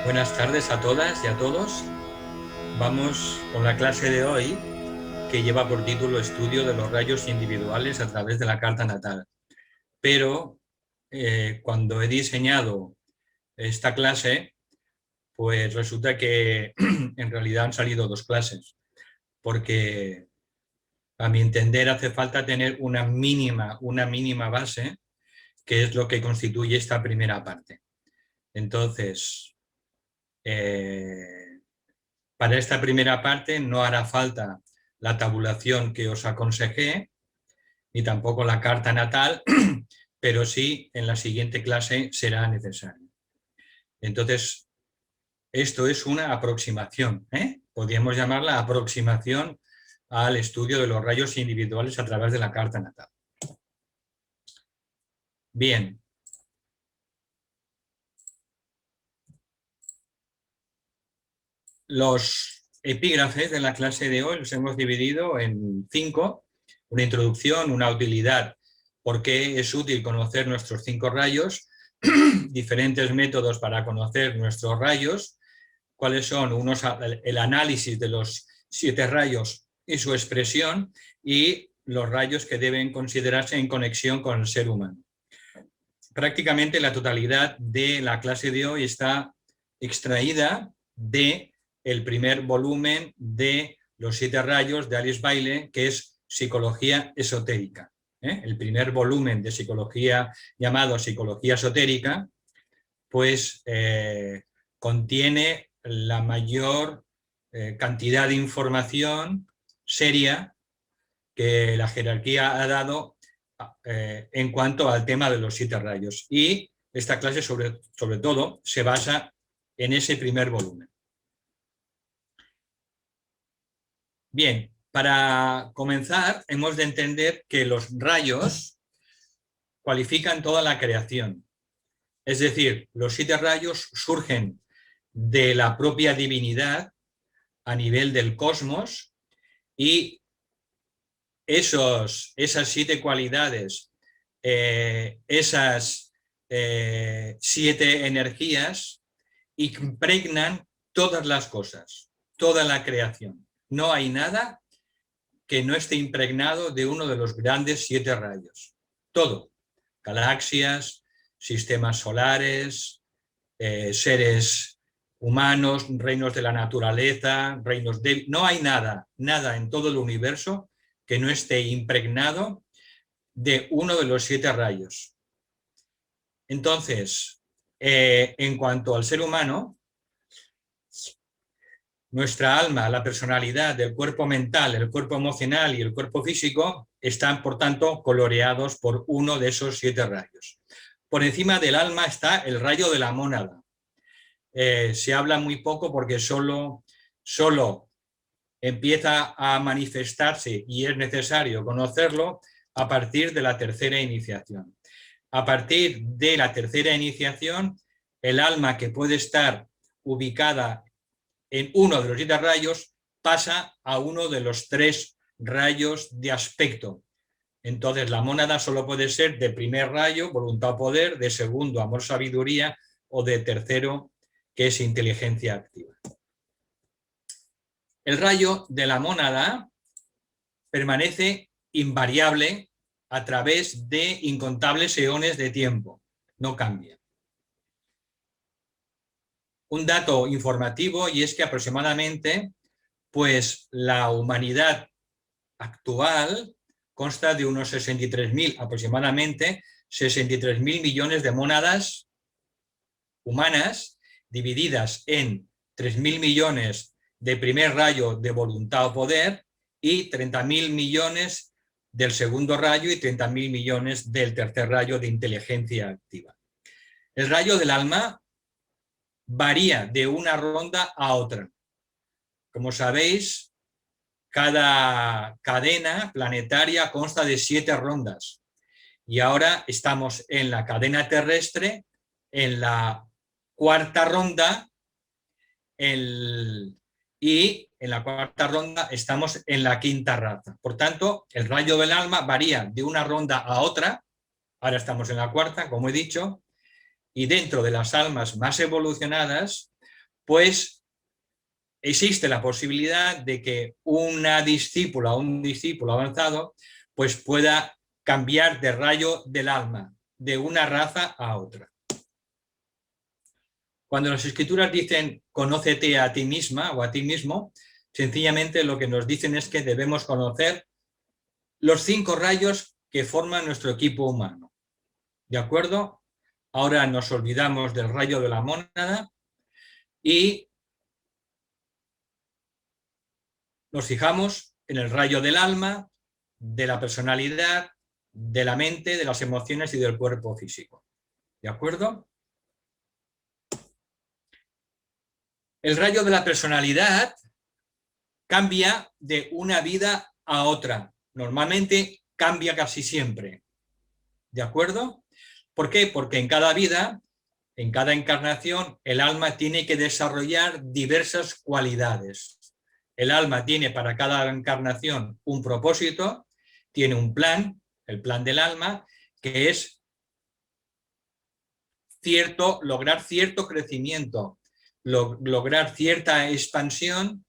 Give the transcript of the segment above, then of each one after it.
Buenas tardes a todas y a todos. Vamos con la clase de hoy, que lleva por título Estudio de los rayos individuales a través de la carta natal. Pero cuando he diseñado esta clase, pues resulta que en realidad han salido dos clases, porque a mi entender hace falta tener una mínima base, que es lo que constituye esta primera parte. Entonces, para esta primera parte no hará falta la tabulación que os aconsejé, ni tampoco la carta natal, pero sí en la siguiente clase será necesario. Entonces, esto es una aproximación, podríamos llamarla aproximación al estudio de los rayos individuales a través de la carta natal. Bien. Los epígrafes de la clase de hoy los hemos dividido en 5, una introducción, una utilidad, por qué es útil conocer nuestros 5 rayos, diferentes métodos para conocer nuestros rayos, cuáles son el análisis de los 7 rayos y su expresión, y los rayos que deben considerarse en conexión con el ser humano. Prácticamente la totalidad de la clase de hoy está extraída de el primer volumen de los 7 rayos de Alice Bailey, que es Psicología Esotérica. El primer volumen de psicología, llamado Psicología Esotérica, pues contiene la mayor cantidad de información seria que la jerarquía ha dado en cuanto al tema de los 7 rayos. Y esta clase sobre todo se basa en ese primer volumen. Bien, para comenzar hemos de entender que los rayos cualifican toda la creación. Es decir, los 7 rayos surgen de la propia divinidad a nivel del cosmos, y esas 7 cualidades, esas 7 energías impregnan todas las cosas, toda la creación. No hay nada que no esté impregnado de uno de los grandes 7 rayos. Todo, galaxias, sistemas solares, seres humanos, reinos de la naturaleza, reinos de... No hay nada en todo el universo que no esté impregnado de uno de los 7 rayos. Entonces, en cuanto al ser humano, nuestra alma, la personalidad, el cuerpo mental, el cuerpo emocional y el cuerpo físico están, por tanto, coloreados por uno de esos 7 rayos. Por encima del alma está el rayo de la mónada. Se habla muy poco porque solo empieza a manifestarse, y es necesario conocerlo, a partir de la tercera iniciación. A partir de la tercera iniciación, el alma, que puede estar ubicada en uno de los 7 rayos, pasa a uno de los 3 rayos de aspecto. Entonces la mónada solo puede ser de primer rayo, voluntad o poder, de segundo, amor, sabiduría, o de tercero, que es inteligencia activa. El rayo de la mónada permanece invariable a través de incontables eones de tiempo, no cambia. Un dato informativo, y es que aproximadamente, pues la humanidad actual consta de unos 63.000, aproximadamente 63.000 millones de mónadas humanas, divididas en 3.000 millones de primer rayo de voluntad o poder, y 30.000 millones del segundo rayo y 30.000 millones del tercer rayo de inteligencia activa. El rayo del alma varía de una ronda a otra. Como sabéis, cada cadena planetaria consta de 7 rondas, y ahora estamos en la cadena terrestre, en la 4ª ronda, y en la 4ª ronda estamos en la 5ª raza. Por tanto, el rayo del alma varía de una ronda a otra. Ahora estamos en la 4ª, como he dicho, y dentro de las almas más evolucionadas, pues existe la posibilidad de que una discípula o un discípulo avanzado pues pueda cambiar de rayo del alma, de una raza a otra. Cuando las escrituras dicen conócete a ti misma o a ti mismo, sencillamente lo que nos dicen es que debemos conocer los 5 rayos que forman nuestro equipo humano. ¿De acuerdo? Ahora nos olvidamos del rayo de la mónada y nos fijamos en el rayo del alma, de la personalidad, de la mente, de las emociones y del cuerpo físico. ¿De acuerdo? El rayo de la personalidad cambia de una vida a otra. Normalmente cambia casi siempre. ¿De acuerdo? ¿Por qué? Porque en cada vida, en cada encarnación, el alma tiene que desarrollar diversas cualidades. El alma tiene para cada encarnación un propósito, tiene un plan, el plan del alma, que es lograr cierto crecimiento, lograr cierta expansión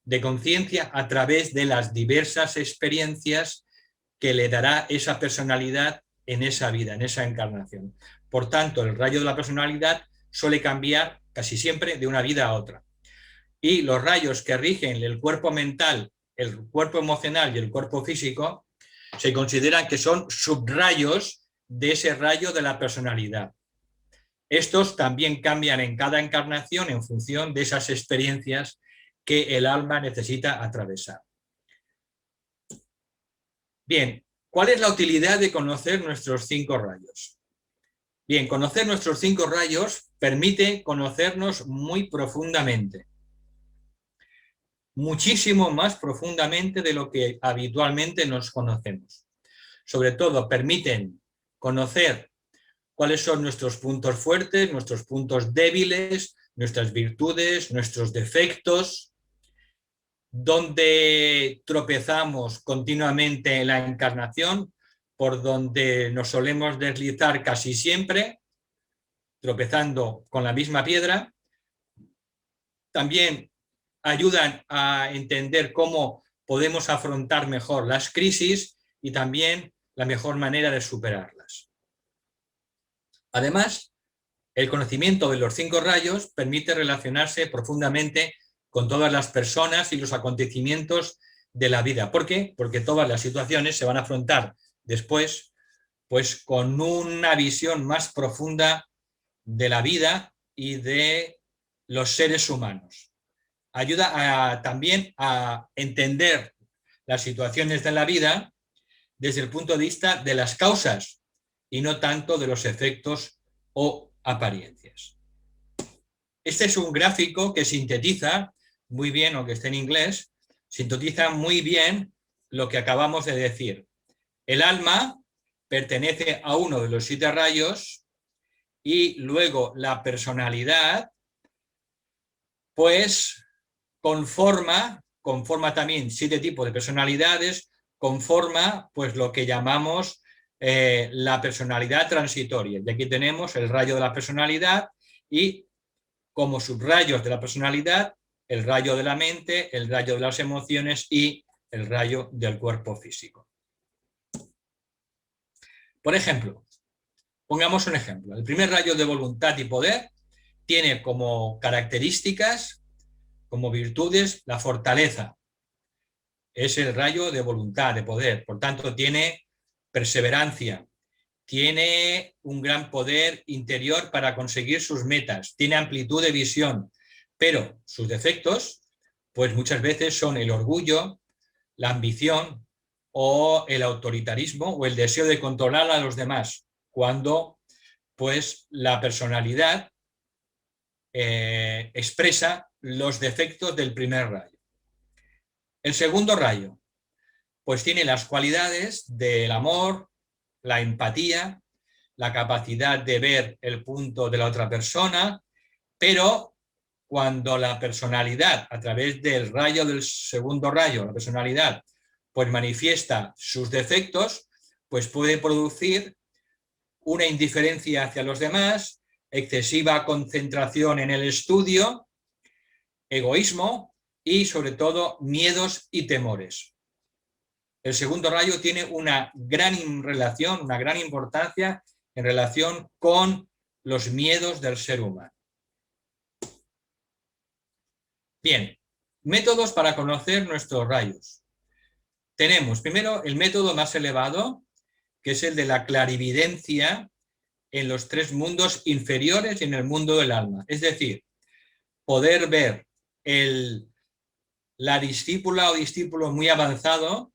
de conciencia a través de las diversas experiencias que le dará esa personalidad en esa vida, en esa encarnación. Por tanto, el rayo de la personalidad suele cambiar casi siempre de una vida a otra. Y los rayos que rigen el cuerpo mental, el cuerpo emocional y el cuerpo físico se consideran que son subrayos de ese rayo de la personalidad. Estos también cambian en cada encarnación en función de esas experiencias que el alma necesita atravesar. Bien, ¿cuál es la utilidad de conocer nuestros 5 rayos? Bien, conocer nuestros 5 rayos permite conocernos muy profundamente. Muchísimo más profundamente de lo que habitualmente nos conocemos. Sobre todo, permiten conocer cuáles son nuestros puntos fuertes, nuestros puntos débiles, nuestras virtudes, nuestros defectos, donde tropezamos continuamente en la encarnación, por donde nos solemos deslizar casi siempre, tropezando con la misma piedra. También ayudan a entender cómo podemos afrontar mejor las crisis y también la mejor manera de superarlas. Además, el conocimiento de los 5 rayos permite relacionarse profundamente con todas las personas y los acontecimientos de la vida. ¿Por qué? Porque todas las situaciones se van a afrontar después pues, con una visión más profunda de la vida y de los seres humanos. Ayuda también a entender las situaciones de la vida desde el punto de vista de las causas y no tanto de los efectos o apariencias. Este es un gráfico que sintetiza muy bien, aunque esté en inglés, sintetiza muy bien lo que acabamos de decir. El alma pertenece a uno de los 7 rayos y luego la personalidad pues conforma también 7 tipos de personalidades, conforma pues lo que llamamos la personalidad transitoria. Y aquí tenemos el rayo de la personalidad y como subrayos de la personalidad, el rayo de la mente, el rayo de las emociones y el rayo del cuerpo físico. Por ejemplo, pongamos un ejemplo. El primer rayo de voluntad y poder tiene como características, como virtudes, la fortaleza. Es el rayo de voluntad, de poder. Por tanto, tiene perseverancia, tiene un gran poder interior para conseguir sus metas, tiene amplitud de visión, pero sus defectos, pues muchas veces son el orgullo, la ambición o el autoritarismo o el deseo de controlar a los demás, cuando pues la personalidad expresa los defectos del primer rayo. El segundo rayo, pues tiene las cualidades del amor, la empatía, la capacidad de ver el punto de la otra persona, pero cuando la personalidad, a través del rayo del segundo rayo, la personalidad, pues manifiesta sus defectos, pues puede producir una indiferencia hacia los demás, excesiva concentración en el estudio egoísmo y sobre todo miedos y temores. El segundo rayo tiene una gran relación, una gran importancia en relación con los miedos del ser humano. Bien, métodos para conocer nuestros rayos. Tenemos primero el método más elevado, que es el de la clarividencia en los tres mundos inferiores y en el mundo del alma. Es decir, poder ver la discípula o discípulo muy avanzado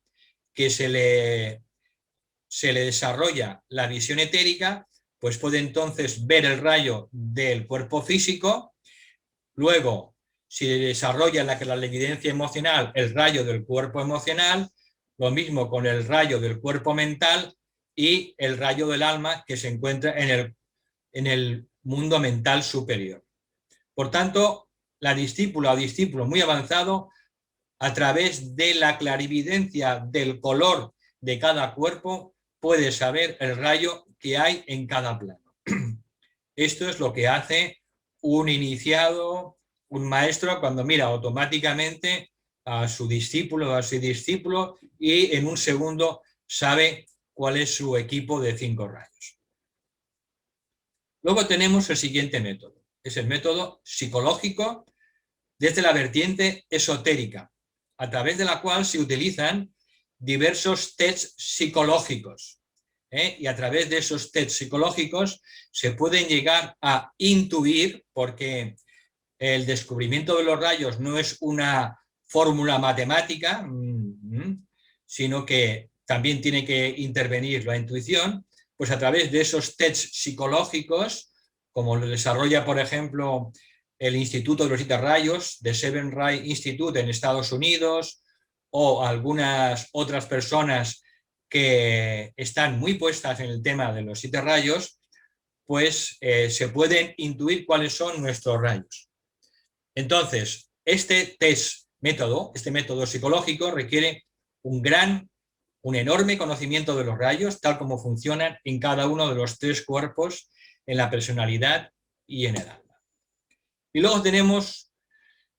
que se le desarrolla la visión etérica, pues puede entonces ver el rayo del cuerpo físico. Luego, si desarrolla la clarividencia emocional, el rayo del cuerpo emocional, lo mismo con el rayo del cuerpo mental y el rayo del alma que se encuentra en el mundo mental superior. Por tanto, la discípula o discípulo muy avanzado, a través de la clarividencia del color de cada cuerpo, puede saber el rayo que hay en cada plano. Esto es lo que hace un iniciado, un maestro, cuando mira automáticamente a su discípulo o a su discípulo y en un segundo sabe cuál es su equipo de 5 rayos. Luego tenemos el siguiente método. Es el método psicológico desde la vertiente esotérica, a través de la cual se utilizan diversos tests psicológicos. Y a través de esos tests psicológicos se pueden llegar a intuir, porque el descubrimiento de los rayos no es una fórmula matemática, sino que también tiene que intervenir la intuición, pues a través de esos tests psicológicos, como lo desarrolla, por ejemplo, el Instituto de los 7 Rayos, de Seven Ray Institute en Estados Unidos, o algunas otras personas que están muy puestas en el tema de los 7 rayos, pues se pueden intuir cuáles son nuestros rayos. Entonces, este método psicológico requiere un enorme conocimiento de los rayos, tal como funcionan en cada uno de los 3 cuerpos, en la personalidad y en el alma. Y luego tenemos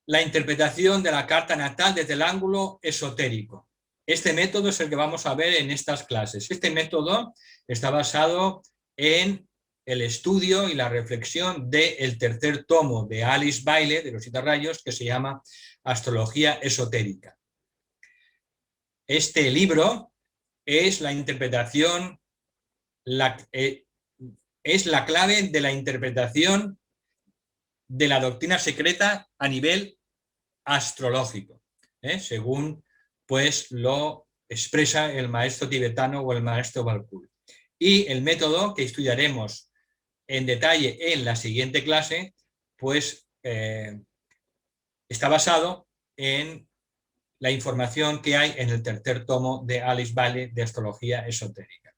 la interpretación de la carta natal desde el ángulo esotérico. Este método es el que vamos a ver en estas clases. Este método está basado en el estudio y la reflexión del tercer tomo de Alice Bailey, de los 7 rayos, que se llama Astrología Esotérica. Este libro es la interpretación, es la clave de la interpretación de la doctrina secreta a nivel astrológico, según pues lo expresa el maestro tibetano o el maestro Balkul. Y el método que estudiaremos en detalle en la siguiente clase, pues está basado en la información que hay en el tercer tomo de Alice Bailey de Astrología Esotérica.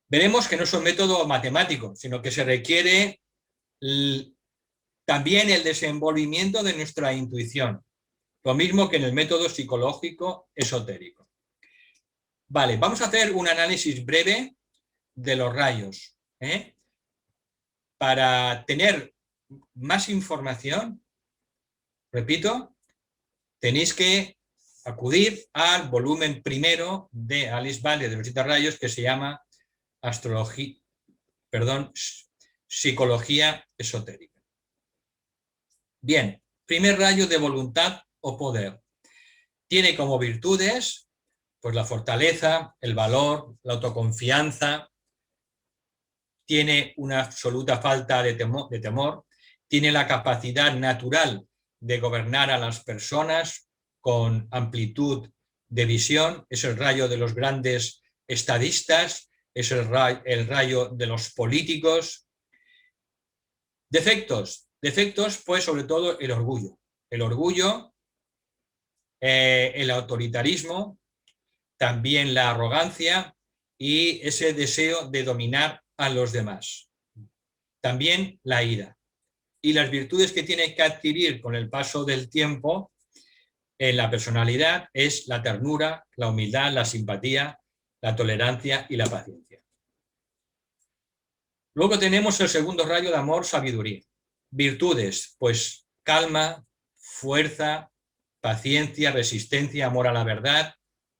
Veremos que no es un método matemático, sino que se requiere también el desenvolvimiento de nuestra intuición, lo mismo que en el método psicológico esotérico. Vale, vamos a hacer un análisis breve de los rayos. Para tener más información, repito, tenéis que acudir al volumen primero de Alice Bailey de los 7 rayos, que se llama Psicología Esotérica. Bien, primer rayo de voluntad o poder. Tiene como virtudes pues la fortaleza, el valor, la autoconfianza, tiene una absoluta falta de temor, tiene la capacidad natural de gobernar a las personas con amplitud de visión, es el rayo de los grandes estadistas, es el rayo de los políticos. Defectos, pues sobre todo el orgullo, el autoritarismo, también la arrogancia y ese deseo de dominar a los demás. También la ira. Y las virtudes que tiene que adquirir con el paso del tiempo en la personalidad es la ternura, la humildad, la simpatía, la tolerancia y la paciencia. Luego tenemos el segundo rayo de amor, sabiduría. Virtudes, pues calma, fuerza, paciencia, resistencia, amor a la verdad,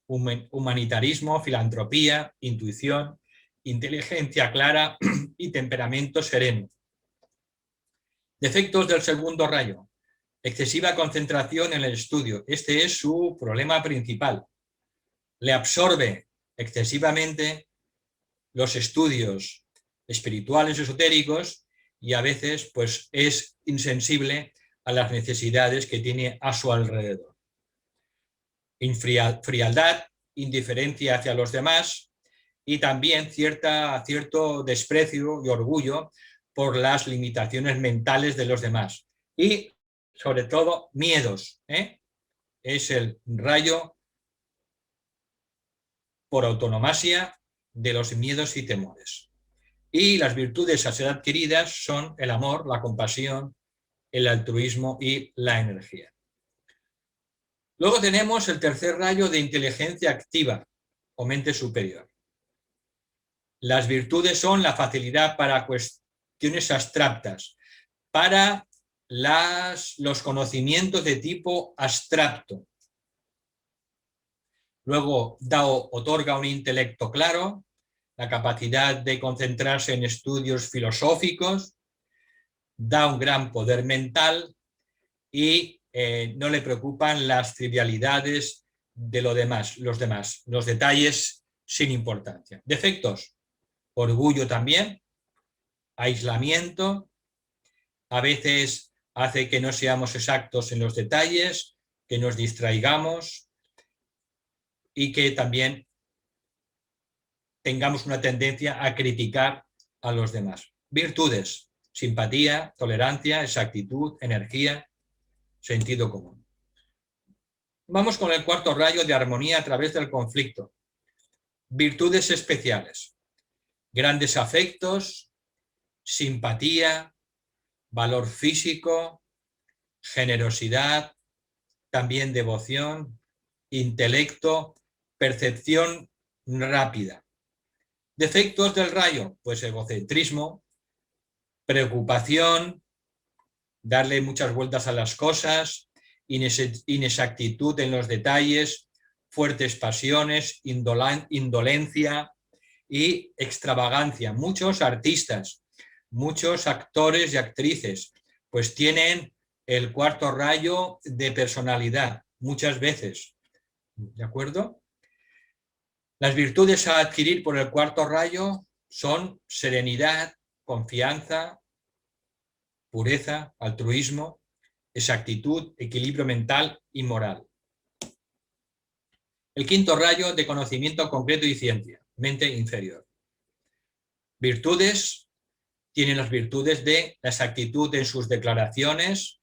humanitarismo, filantropía, intuición, inteligencia clara y temperamento sereno. Defectos del segundo rayo. Excesiva concentración en el estudio. Este es su problema principal. Le absorbe excesivamente los estudios espirituales, esotéricos, y a veces pues, es insensible a las necesidades que tiene a su alrededor. Frialdad, indiferencia hacia los demás y también cierto desprecio y orgullo por las limitaciones mentales de los demás. Y, sobre todo, miedos. Es el rayo por autonomasia de los miedos y temores. Y las virtudes a ser adquiridas son el amor, la compasión, el altruismo y la energía. Luego tenemos el tercer rayo de inteligencia activa o mente superior. Las virtudes son la facilidad para cuestiones abstractas, para los conocimientos de tipo abstracto. Luego otorga un intelecto claro, la capacidad de concentrarse en estudios filosóficos, da un gran poder mental y no le preocupan las trivialidades de los detalles sin importancia. Defectos: orgullo también, aislamiento, a veces hace que no seamos exactos en los detalles, que nos distraigamos y que también tengamos una tendencia a criticar a los demás. Virtudes: simpatía, tolerancia, exactitud, energía, sentido común. Vamos con el cuarto rayo de armonía a través del conflicto. Virtudes especiales: grandes afectos, simpatía, valor físico, generosidad, también devoción, intelecto, percepción rápida. Defectos del rayo: pues egocentrismo, preocupación, darle muchas vueltas a las cosas, inexactitud en los detalles, fuertes pasiones, indolencia y extravagancia. Muchos artistas, muchos actores y actrices, pues tienen el cuarto rayo de personalidad, muchas veces. ¿De acuerdo? Las virtudes a adquirir por el cuarto rayo son serenidad, confianza, pureza, altruismo, exactitud, equilibrio mental y moral. El quinto rayo de conocimiento concreto y ciencia, mente inferior. Virtudes: tienen las virtudes de la exactitud en sus declaraciones,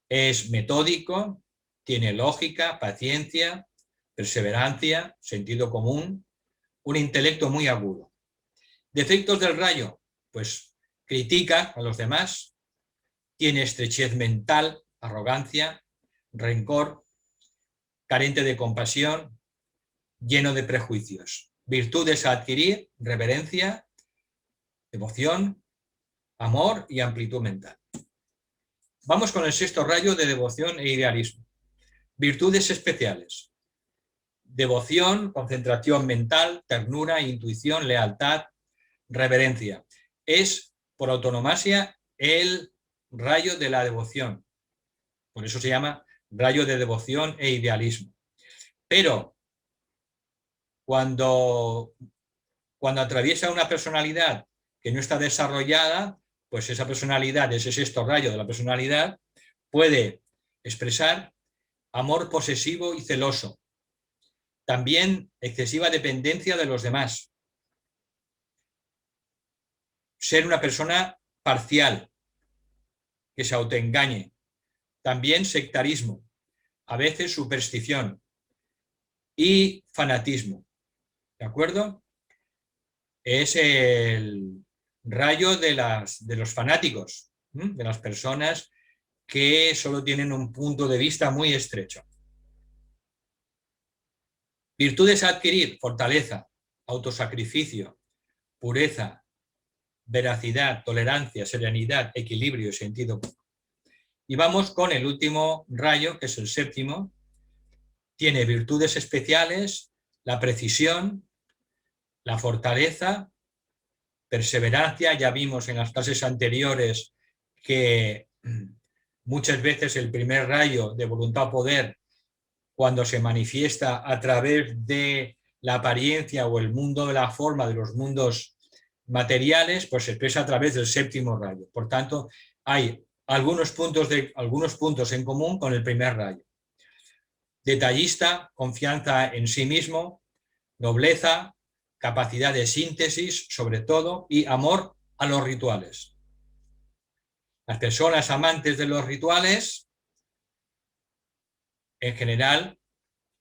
es metódico, tiene lógica, paciencia, perseverancia, sentido común, un intelecto muy agudo. Defectos del rayo: pues critica a los demás, tiene estrechez mental, arrogancia, rencor, carente de compasión, lleno de prejuicios. Virtudes a adquirir: reverencia, devoción, amor y amplitud mental. Vamos con el sexto rayo de devoción e idealismo. Virtudes especiales: devoción, concentración mental, ternura, intuición, lealtad, reverencia. Es por autonomasia el rayo de la devoción. Por eso se llama rayo de devoción e idealismo. Pero cuando atraviesa una personalidad que no está desarrollada, pues esa personalidad, ese sexto rayo de la personalidad, puede expresar amor posesivo y celoso. También excesiva dependencia de los demás. Ser una persona parcial, que se autoengañe. También sectarismo, a veces superstición y fanatismo. ¿De acuerdo? Es el rayo de los fanáticos, de las personas que solo tienen un punto de vista muy estrecho. Virtudes a adquirir: fortaleza, autosacrificio, pureza, veracidad, tolerancia, serenidad, equilibrio y sentido común. Y vamos con el último rayo, que es el séptimo. Tiene virtudes especiales, la precisión, la fortaleza, perseverancia. Ya vimos en las clases anteriores que muchas veces el primer rayo de voluntad-poder, cuando se manifiesta a través de la apariencia o el mundo de la forma de los mundos materiales, pues se expresa a través del séptimo rayo. Por tanto, hay algunos puntos en común con el primer rayo. Detallista, confianza en sí mismo, nobleza, capacidad de síntesis, sobre todo, y amor a los rituales. Las personas amantes de los rituales, en general,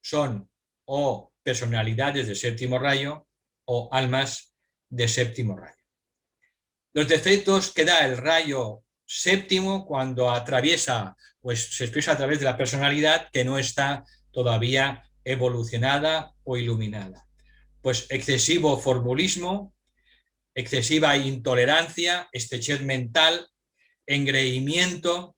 son o personalidades de séptimo rayo o almas de séptimo rayo. Los defectos que da el rayo séptimo cuando atraviesa, pues se expresa a través de la personalidad que no está todavía evolucionada o iluminada. Pues excesivo formulismo, excesiva intolerancia, estrechez mental, engreimiento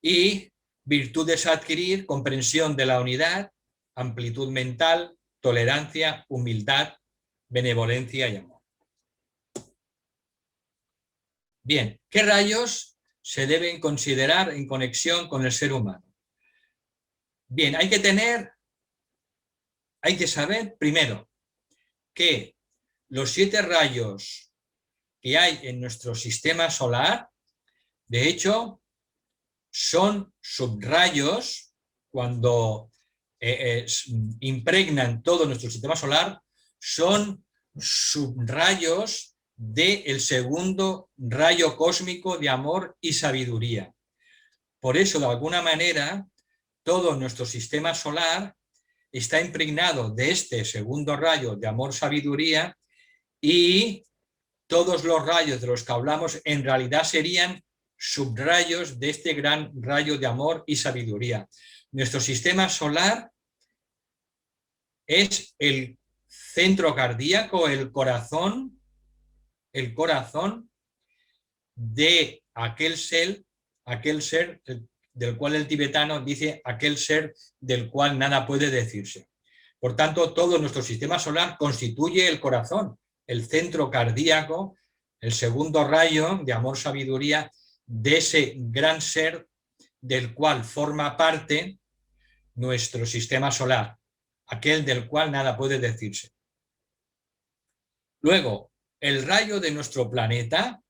y virtudes a adquirir, comprensión de la unidad, amplitud mental, tolerancia, humildad, benevolencia y amor. Bien, ¿qué rayos se deben considerar en conexión con el ser humano? Bien, hay que saber primero que los 7 rayos que hay en nuestro sistema solar, de hecho, son subrayos cuando impregnan todo nuestro sistema solar, son subrayos del segundo rayo cósmico de amor y sabiduría. Por eso, de alguna manera, todo nuestro sistema solar está impregnado de este segundo rayo de amor-sabiduría y todos los rayos de los que hablamos en realidad serían subrayos de este gran rayo de amor y sabiduría. Nuestro sistema solar es el centro cardíaco, el corazón de aquel ser del cual el tibetano dice aquel ser del cual nada puede decirse. Por tanto, todo nuestro sistema solar constituye el corazón, el centro cardíaco, el segundo rayo de amor-sabiduría de ese gran ser del cual forma parte nuestro sistema solar, aquel del cual nada puede decirse. Luego, el rayo de nuestro planeta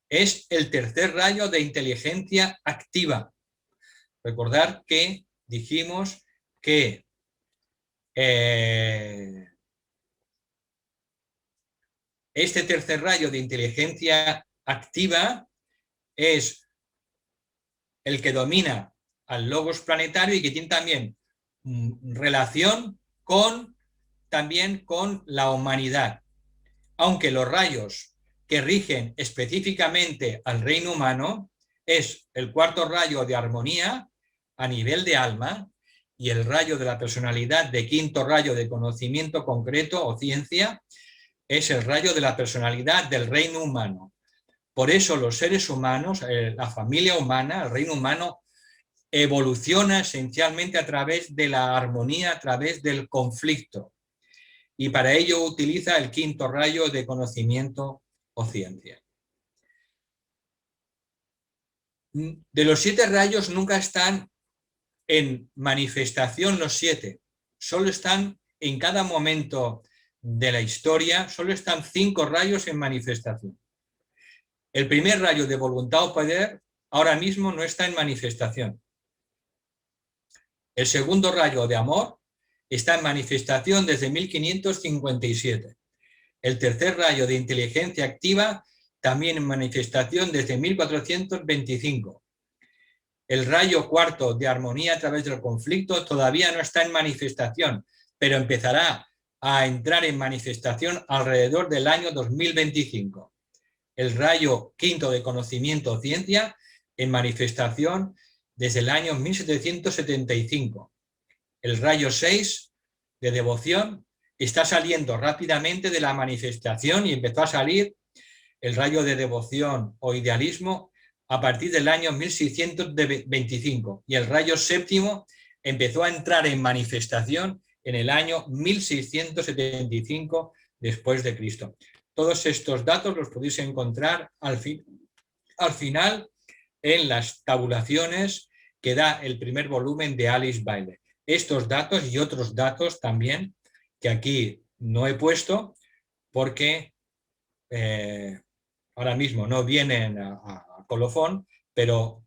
es el tercer rayo de inteligencia activa. Recordad que dijimos que este tercer rayo de inteligencia activa es el que domina al logos planetario y que tiene también relación también con la humanidad. Aunque los rayos que rigen específicamente al reino humano es el cuarto rayo de armonía a nivel de alma y el rayo de la personalidad de quinto rayo de conocimiento concreto o ciencia es el rayo de la personalidad del reino humano. Por eso los seres humanos, la familia humana, el reino humano, evoluciona esencialmente a través de la armonía, a través del conflicto. Y para ello utiliza el quinto rayo de conocimiento o ciencia. De los 7 rayos nunca están en manifestación los 7, solo están en cada momento de la historia, solo están 5 rayos en manifestación. El primer rayo de voluntad o poder ahora mismo no está en manifestación. El segundo rayo de amor está en manifestación desde 1557. El tercer rayo de inteligencia activa también en manifestación desde 1425. El rayo cuarto de armonía a través del conflicto todavía no está en manifestación, pero empezará a entrar en manifestación alrededor del año 2025. El rayo quinto de conocimiento o ciencia en manifestación desde el año 1775. El rayo 6 de devoción está saliendo rápidamente de la manifestación y empezó a salir el rayo de devoción o idealismo a partir del año 1625 y el rayo séptimo empezó a entrar en manifestación en el año 1675 después de Cristo. Todos estos datos los podéis encontrar al final en las tabulaciones que da el primer volumen de Alice Bailey. Estos datos y otros datos también que aquí no he puesto porque ahora mismo no vienen a colofón, pero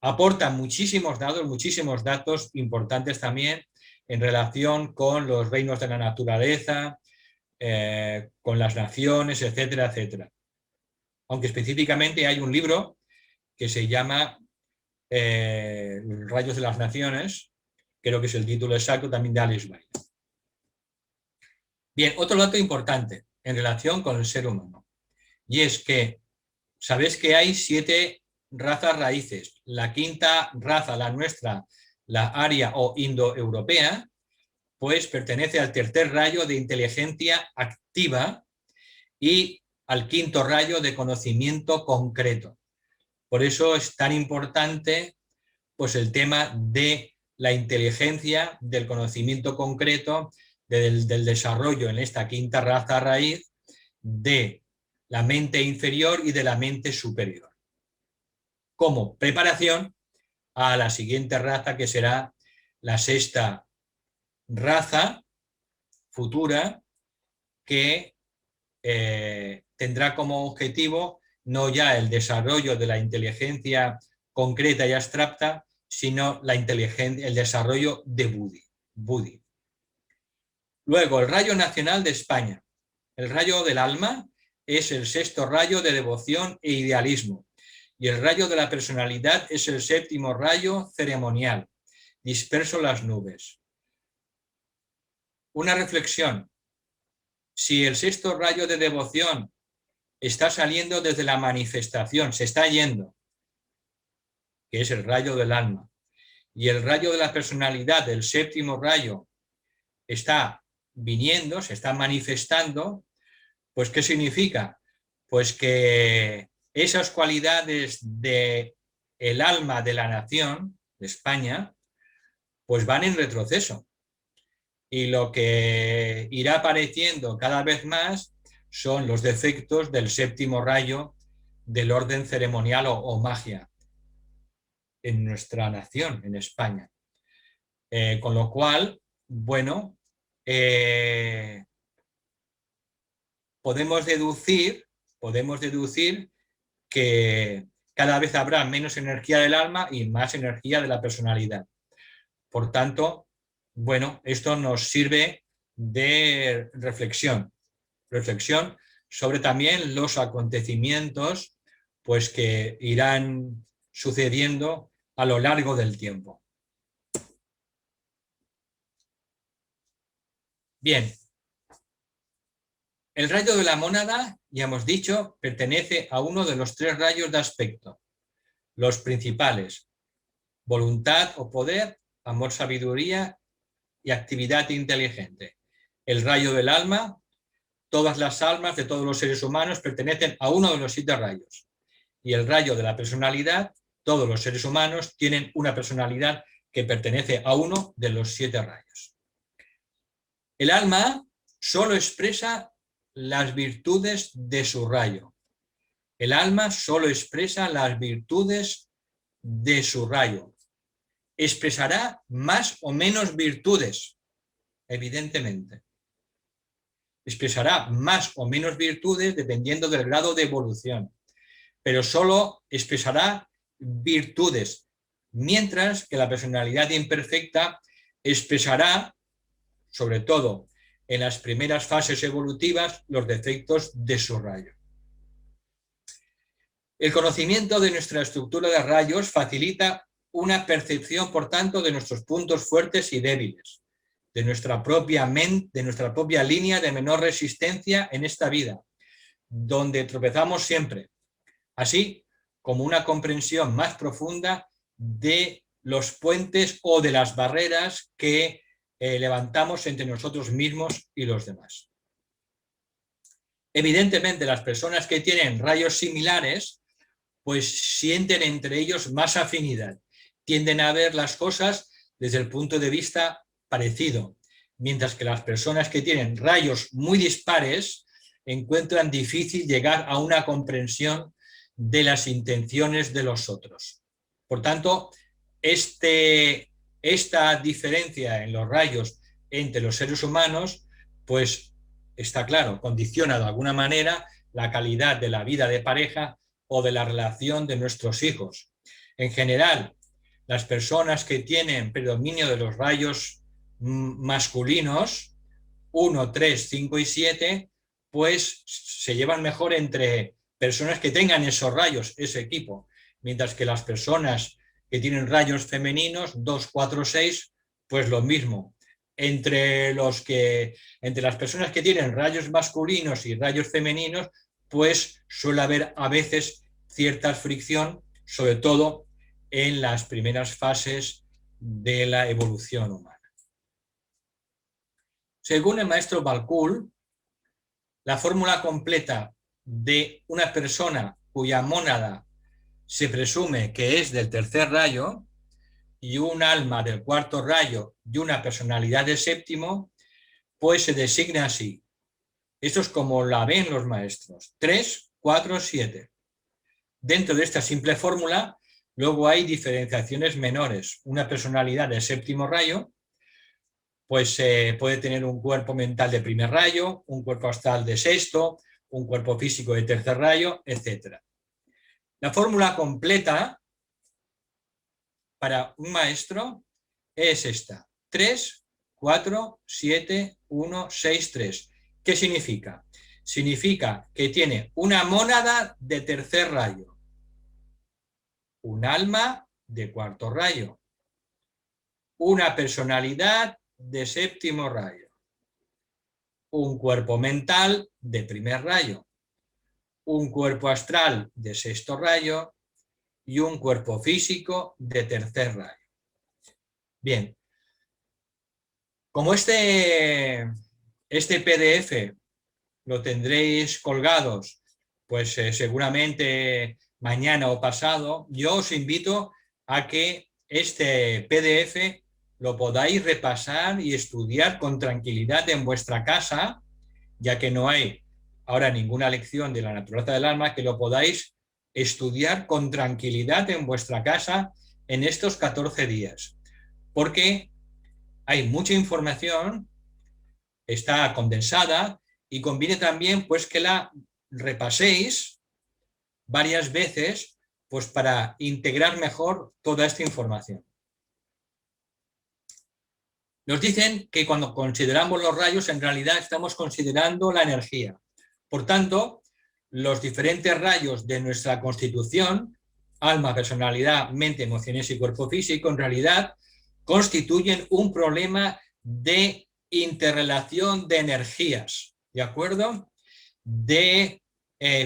aportan muchísimos datos importantes también en relación con los reinos de la naturaleza, con las naciones, etcétera, etcétera. Aunque específicamente hay un libro que se llama Los rayos de las naciones, creo que es el título exacto también de Alice Bailey. Bien, otro dato importante en relación con el ser humano, y es que sabéis que hay 7 razas raíces. La quinta raza, la nuestra, la aria o indoeuropea, pues pertenece al tercer rayo de inteligencia activa y al quinto rayo de conocimiento concreto. Por eso es tan importante pues, el tema de la inteligencia, del conocimiento concreto, del desarrollo en esta quinta raza raíz de la mente inferior y de la mente superior, como preparación a la siguiente raza, que será la sexta raza futura, que tendrá como objetivo no ya el desarrollo de la inteligencia concreta y abstracta, sino el desarrollo de Buddhi. Luego, el rayo nacional de España. El rayo del alma es el sexto rayo de devoción e idealismo. Y el rayo de la personalidad es el séptimo rayo ceremonial, disperso en las nubes. Una reflexión. Si el sexto rayo de devoción está saliendo desde la manifestación, se está yendo, que es el rayo del alma, y el rayo de la personalidad, el séptimo rayo, está viniendo, se está manifestando, pues ¿qué significa? Pues que esas cualidades del alma de la nación, de España, pues van en retroceso. Y lo que irá apareciendo cada vez más son los defectos del séptimo rayo del orden ceremonial o magia en nuestra nación, en España. Con lo cual, bueno, podemos deducir que cada vez habrá menos energía del alma y más energía de la personalidad. Por tanto, bueno, esto nos sirve de reflexión sobre también los acontecimientos pues, que irán sucediendo a lo largo del tiempo. Bien, el rayo de la mónada, ya hemos dicho, pertenece a uno de los 3 rayos de aspecto, los principales: voluntad o poder, amor, sabiduría y actividad inteligente. El rayo del alma, todas las almas de todos los seres humanos pertenecen a uno de los 7 rayos. Y el rayo de la personalidad, todos los seres humanos tienen una personalidad que pertenece a uno de los 7 rayos. El alma solo expresa las virtudes de su rayo. El alma solo expresa las virtudes de su rayo. Expresará más o menos virtudes, evidentemente. Expresará más o menos virtudes dependiendo del grado de evolución, pero solo expresará virtudes, mientras que la personalidad imperfecta expresará, sobre todo en las primeras fases evolutivas, los defectos de su rayo. El conocimiento de nuestra estructura de rayos facilita una percepción, por tanto, de nuestros puntos fuertes y débiles, de nuestra propia mente, de nuestra propia línea de menor resistencia en esta vida, donde tropezamos siempre, así como una comprensión más profunda de los puentes o de las barreras que levantamos entre nosotros mismos y los demás. Evidentemente, las personas que tienen rayos similares, pues sienten entre ellos más afinidad, tienden a ver las cosas desde el punto de vista parecido, mientras que las personas que tienen rayos muy dispares encuentran difícil llegar a una comprensión de las intenciones de los otros. Por tanto, esta diferencia en los rayos entre los seres humanos, pues está claro, condiciona de alguna manera la calidad de la vida de pareja o de la relación de nuestros hijos. En general, las personas que tienen predominio de los rayos masculinos, 1, 3, 5 y 7, pues se llevan mejor entre personas que tengan esos rayos, ese equipo, mientras que las personas que tienen rayos femeninos, 2, 4, 6, pues lo mismo. Entre las personas que tienen rayos masculinos y rayos femeninos, pues suele haber a veces cierta fricción, sobre todo en las primeras fases de la evolución humana. Según el maestro Balcoul, la fórmula completa de una persona cuya mónada se presume que es del tercer rayo y un alma del cuarto rayo y una personalidad del séptimo, pues se designa así. Esto es como la ven los maestros: 3, 4, 7. Dentro de esta simple fórmula, luego hay diferenciaciones menores. Una personalidad del séptimo rayo, pues puede tener un cuerpo mental de primer rayo, un cuerpo astral de sexto, un cuerpo físico de tercer rayo, etc. La fórmula completa para un maestro es esta: 3, 4, 7, 1, 6, 3. ¿Qué significa? Significa que tiene una mónada de tercer rayo, un alma de cuarto rayo, una personalidad de séptimo rayo, un cuerpo mental de primer rayo, un cuerpo astral de sexto rayo y un cuerpo físico de tercer rayo. Bien, como este PDF lo tendréis colgados, pues seguramente mañana o pasado, yo os invito a que este PDF lo podáis repasar y estudiar con tranquilidad en vuestra casa, ya que no hay ahora ninguna lección de la naturaleza del alma, que lo podáis estudiar con tranquilidad en vuestra casa en estos 14 días, porque hay mucha información, está condensada, y conviene también pues que la repaséis varias veces pues para integrar mejor toda esta información. Nos dicen que cuando consideramos los rayos, en realidad estamos considerando la energía. Por tanto, los diferentes rayos de nuestra constitución, alma, personalidad, mente, emociones y cuerpo físico, en realidad constituyen un problema de interrelación de energías, ¿de acuerdo? De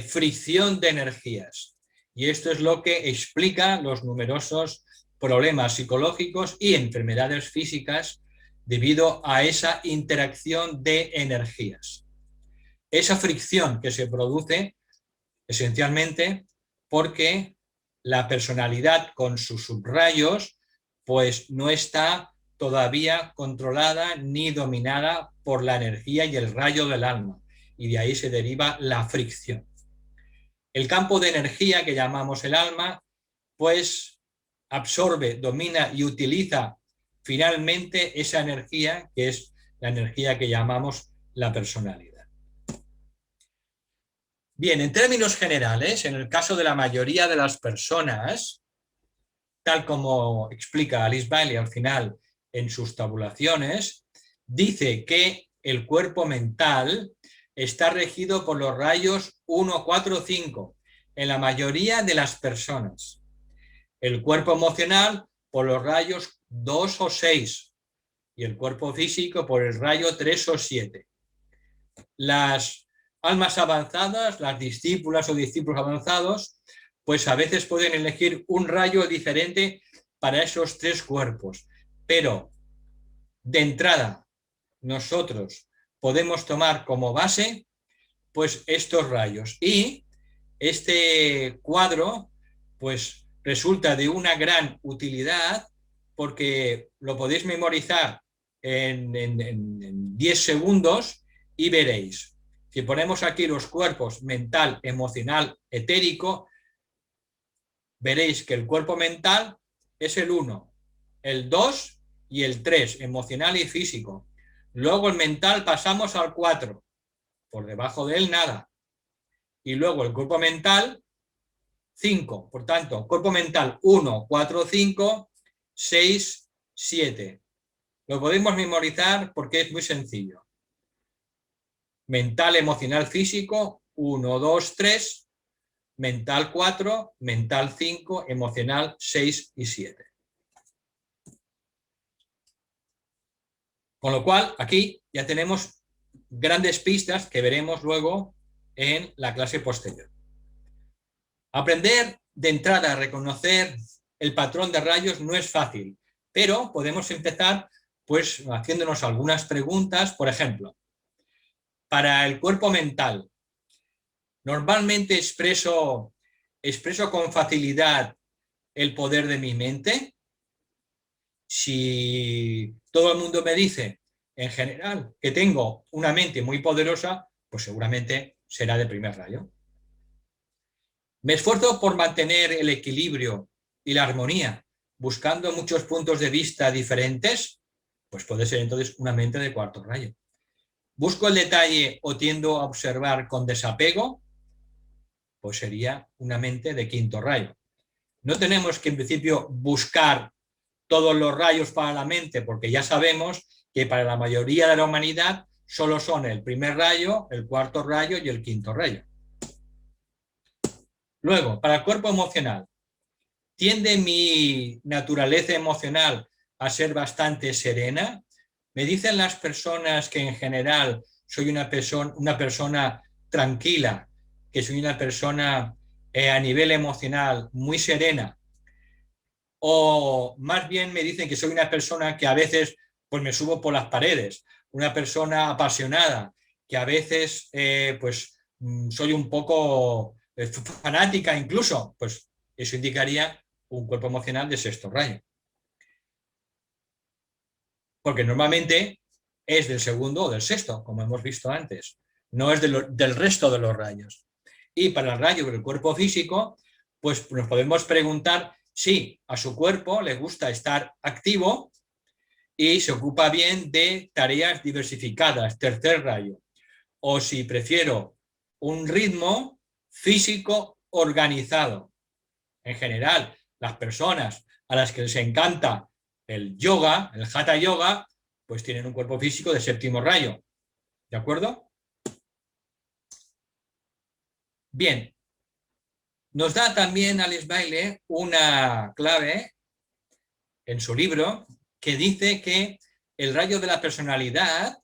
fricción de energías. Y esto es lo que explica los numerosos problemas psicológicos y enfermedades físicas debido a esa interacción de energías. Esa fricción que se produce esencialmente porque la personalidad con sus subrayos pues no está todavía controlada ni dominada por la energía y el rayo del alma, y de ahí se deriva la fricción. El campo de energía que llamamos el alma pues absorbe, domina y utiliza finalmente esa energía, que es la energía que llamamos la personalidad. Bien, en términos generales, en el caso de la mayoría de las personas, tal como explica Alice Bailey al final en sus tabulaciones, dice que el cuerpo mental está regido por los rayos 1, 4, 5, en la mayoría de las personas. El cuerpo emocional por los rayos 2 o 6 y el cuerpo físico por el rayo 3 o 7. Las almas avanzadas, las discípulas o discípulos avanzados, pues a veces pueden elegir un rayo diferente para esos tres cuerpos, pero de entrada nosotros podemos tomar como base pues estos rayos. Y este cuadro pues resulta de una gran utilidad porque lo podéis memorizar en 10 segundos y veréis. Si ponemos aquí los cuerpos mental, emocional, etérico, veréis que el cuerpo mental es el 1, el 2 y el 3, emocional y físico. Luego el mental pasamos al 4, por debajo de él nada. Y luego el cuerpo mental, 5. Por tanto, cuerpo mental 1, 4, 5, 6, 7. Lo podemos memorizar porque es muy sencillo. Mental, emocional, físico, 1, 2, 3. Mental 4, mental 5, emocional 6 y 7. Con lo cual, aquí ya tenemos grandes pistas que veremos luego en la clase posterior. Aprender de entrada a reconocer el patrón de rayos no es fácil, pero podemos empezar pues haciéndonos algunas preguntas. Por ejemplo, para el cuerpo mental, ¿normalmente expreso con facilidad el poder de mi mente? Si todo el mundo me dice, en general, que tengo una mente muy poderosa, pues seguramente será de primer rayo. Me esfuerzo por mantener el equilibrio y la armonía, buscando muchos puntos de vista diferentes, pues puede ser entonces una mente de cuarto rayo. Busco el detalle o tiendo a observar con desapego, pues sería una mente de quinto rayo. No tenemos que en principio buscar todos los rayos para la mente, porque ya sabemos que para la mayoría de la humanidad solo son el primer rayo, el cuarto rayo y el quinto rayo. Luego, para el cuerpo emocional, ¿tiende mi naturaleza emocional a ser bastante serena? Me dicen las personas que en general soy una persona tranquila, que soy una persona a nivel emocional muy serena, o más bien me dicen que soy una persona que a veces pues me subo por las paredes, una persona apasionada, que a veces pues soy un poco fanática incluso, pues eso indicaría un cuerpo emocional de sexto rayo. Porque normalmente es del segundo o del sexto, como hemos visto antes, no es del resto de los rayos. Y para el rayo del cuerpo físico, pues nos podemos preguntar si a su cuerpo le gusta estar activo y se ocupa bien de tareas diversificadas, tercer rayo, o si prefiero un ritmo físico organizado. En general, las personas a las que les encanta el yoga, el hatha yoga, pues tienen un cuerpo físico de séptimo rayo. ¿De acuerdo? Bien. Nos da también Alex Bailey una clave en su libro que dice que el rayo de la personalidad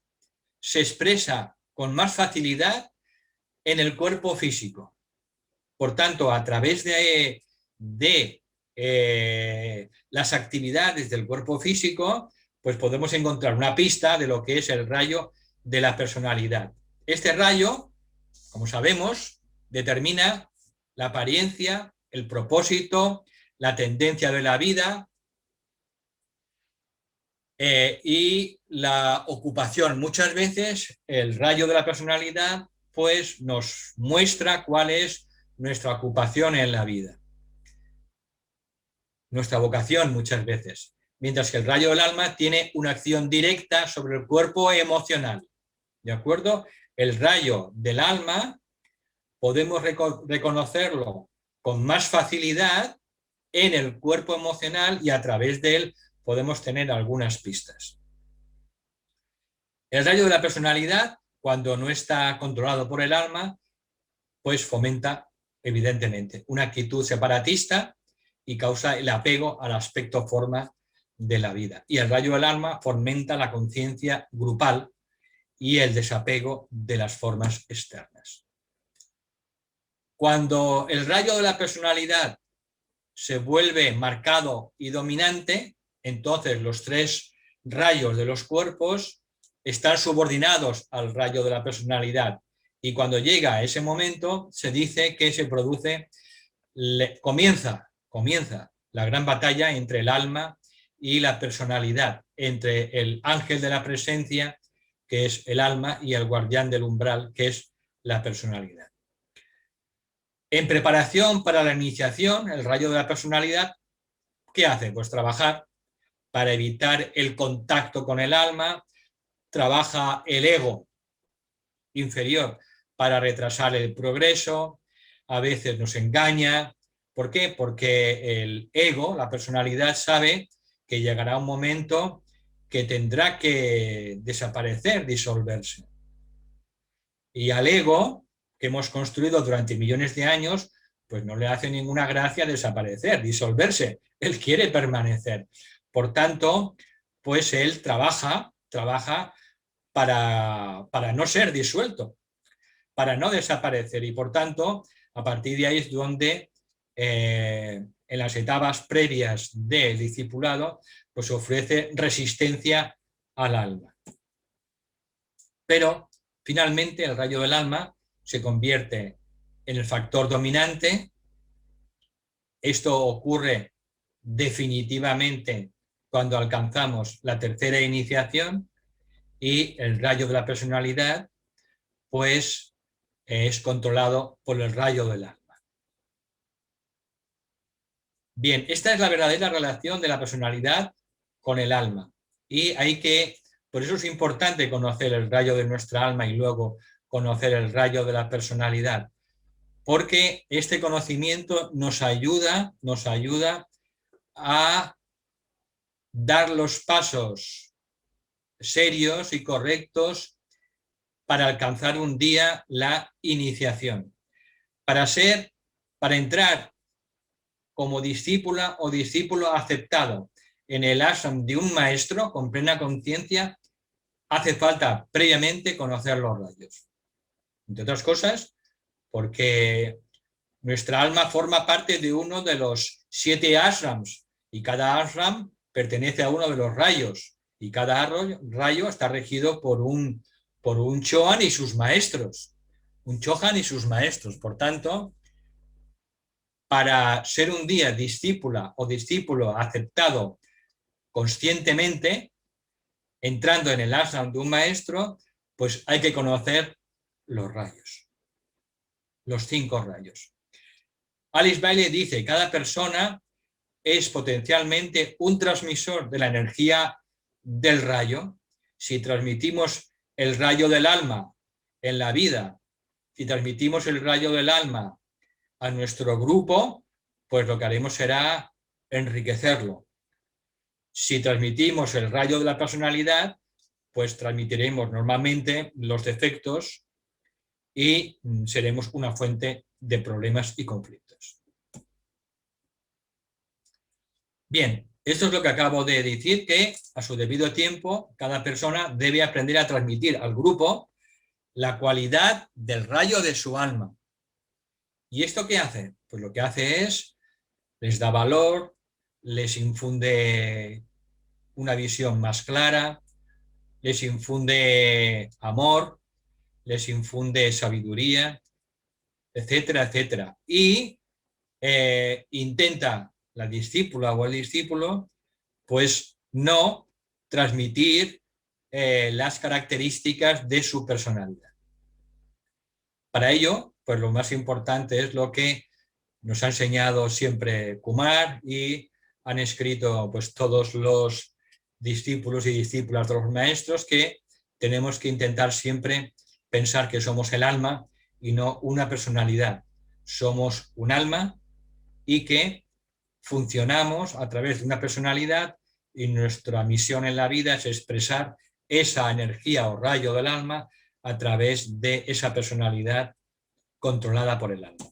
se expresa con más facilidad en el cuerpo físico. Por tanto, a través de las actividades del cuerpo físico, pues podemos encontrar una pista de lo que es el rayo de la personalidad. Este rayo, como sabemos, determina la apariencia, el propósito, la tendencia de la vida y la ocupación. Muchas veces el rayo de la personalidad pues nos muestra cuál es nuestra ocupación en la vida, nuestra vocación muchas veces, mientras que el rayo del alma tiene una acción directa sobre el cuerpo emocional. ¿De acuerdo? El rayo del alma podemos reconocerlo con más facilidad en el cuerpo emocional y a través de él podemos tener algunas pistas. El rayo de la personalidad, cuando no está controlado por el alma, pues fomenta evidentemente una actitud separatista y causa el apego al aspecto forma de la vida. Y el rayo del alma fomenta la conciencia grupal y el desapego de las formas externas. Cuando el rayo de la personalidad se vuelve marcado y dominante, entonces los tres rayos de los cuerpos están subordinados al rayo de la personalidad Y cuando llega a ese momento, se dice que se produce, comienza la gran batalla entre el alma y la personalidad, entre el ángel de la presencia, que es el alma, y el guardián del umbral, que es la personalidad. En preparación para la iniciación, el rayo de la personalidad, ¿qué hace? Pues trabajar para evitar el contacto con el alma, trabaja el ego inferior para retrasar el progreso, a veces nos engaña. ¿Por qué? Porque el ego, la personalidad, sabe que llegará un momento que tendrá que desaparecer, disolverse. Y al ego, que hemos construido durante millones de años, pues no le hace ninguna gracia desaparecer, disolverse. Él quiere permanecer. Por tanto, pues él trabaja para no ser disuelto, para no desaparecer. Y por tanto, a partir de ahí es donde en las etapas previas del discipulado, pues ofrece resistencia al alma. Pero finalmente el rayo del alma se convierte en el factor dominante. Esto ocurre definitivamente cuando alcanzamos la tercera iniciación, y el rayo de la personalidad pues es controlado por el rayo del alma. Bien, esta es la verdadera relación de la personalidad con el alma, y por eso es importante conocer el rayo de nuestra alma y luego conocer el rayo de la personalidad, porque este conocimiento nos ayuda a dar los pasos serios y correctos para alcanzar un día la iniciación, para entrar como discípula o discípulo aceptado en el ashram de un maestro con plena conciencia. Hace falta previamente conocer los rayos, entre otras cosas porque nuestra alma forma parte de uno de los 7 ashrams, y cada ashram pertenece a uno de los rayos, y cada rayo está regido por un chohan y sus maestros. Un chohan y sus maestros. Por tanto, para ser un día discípula o discípulo aceptado conscientemente, entrando en el ashram de un maestro, pues hay que conocer los rayos, los 5 rayos. Alice Bailey dice: cada persona es potencialmente un transmisor de la energía del rayo. Si transmitimos el rayo del alma en la vida, si transmitimos el rayo del alma a nuestro grupo, pues lo que haremos será enriquecerlo. Si transmitimos el rayo de la personalidad, pues transmitiremos normalmente los defectos y seremos una fuente de problemas y conflictos. Bien, esto es lo que acabo de decir, que a su debido tiempo cada persona debe aprender a transmitir al grupo la cualidad del rayo de su alma. ¿Y esto qué hace? Pues lo que hace es, les da valor, les infunde una visión más clara, les infunde amor, les infunde sabiduría, etcétera, etcétera. Y intenta la discípula o el discípulo pues no transmitir las características de su personalidad. Para ello, pues lo más importante es lo que nos ha enseñado siempre Kumar y han escrito pues todos los discípulos y discípulas de los maestros, que tenemos que intentar siempre pensar que somos el alma y no una personalidad. Somos un alma y que funcionamos a través de una personalidad, y nuestra misión en la vida es expresar esa energía o rayo del alma a través de esa personalidad controlada por el alma.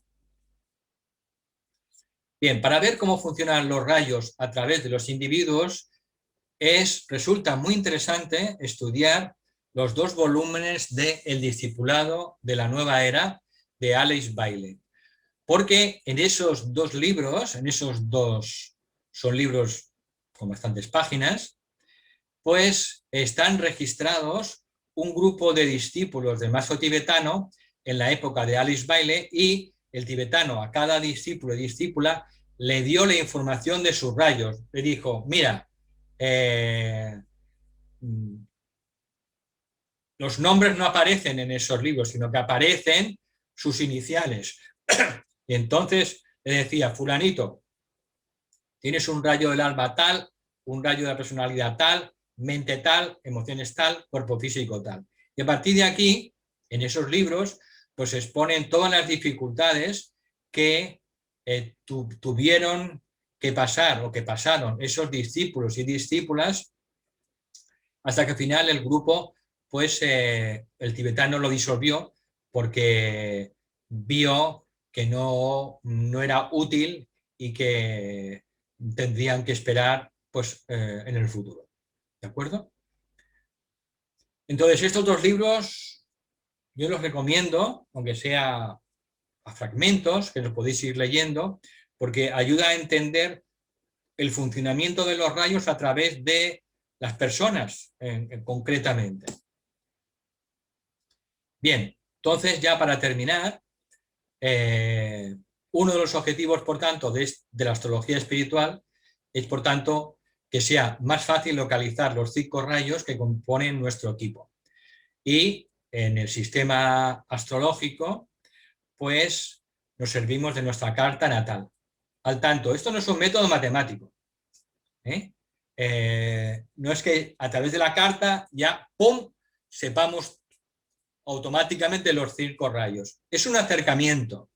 Bien, para ver cómo funcionan los rayos a través de los individuos, resulta muy interesante estudiar los 2 volúmenes de El discipulado de la nueva era de Alice Bailey. Porque en esos 2 libros, son libros con bastantes páginas, pues están registrados un grupo de discípulos del maestro tibetano en la época de Alice Bailey, y el tibetano a cada discípulo y discípula le dio la información de sus rayos. Le dijo, mira, los nombres no aparecen en esos libros, sino que aparecen sus iniciales. Y entonces le decía, fulanito, tienes un rayo del alma tal, un rayo de la personalidad tal, mente tal, emociones tal, cuerpo físico tal. Y a partir de aquí, en esos libros, pues exponen todas las dificultades que tuvieron que pasar o que pasaron esos discípulos y discípulas, hasta que al final el grupo, pues el tibetano lo disolvió porque vio que no era útil y que tendrían que esperar pues, en el futuro. ¿De acuerdo? Entonces, estos dos libros yo los recomiendo, aunque sea a fragmentos, que los podéis ir leyendo, porque ayuda a entender el funcionamiento de los rayos a través de las personas, concretamente. Bien, entonces ya para terminar, uno de los objetivos, por tanto, de la astrología espiritual es, por tanto, que sea más fácil localizar los 5 rayos que componen nuestro equipo. Y en el sistema astrológico, pues nos servimos de nuestra carta natal. Al tanto, esto no es un método matemático. No es que a través de la carta ya, ¡pum!, sepamos automáticamente los 5 rayos. Es un acercamiento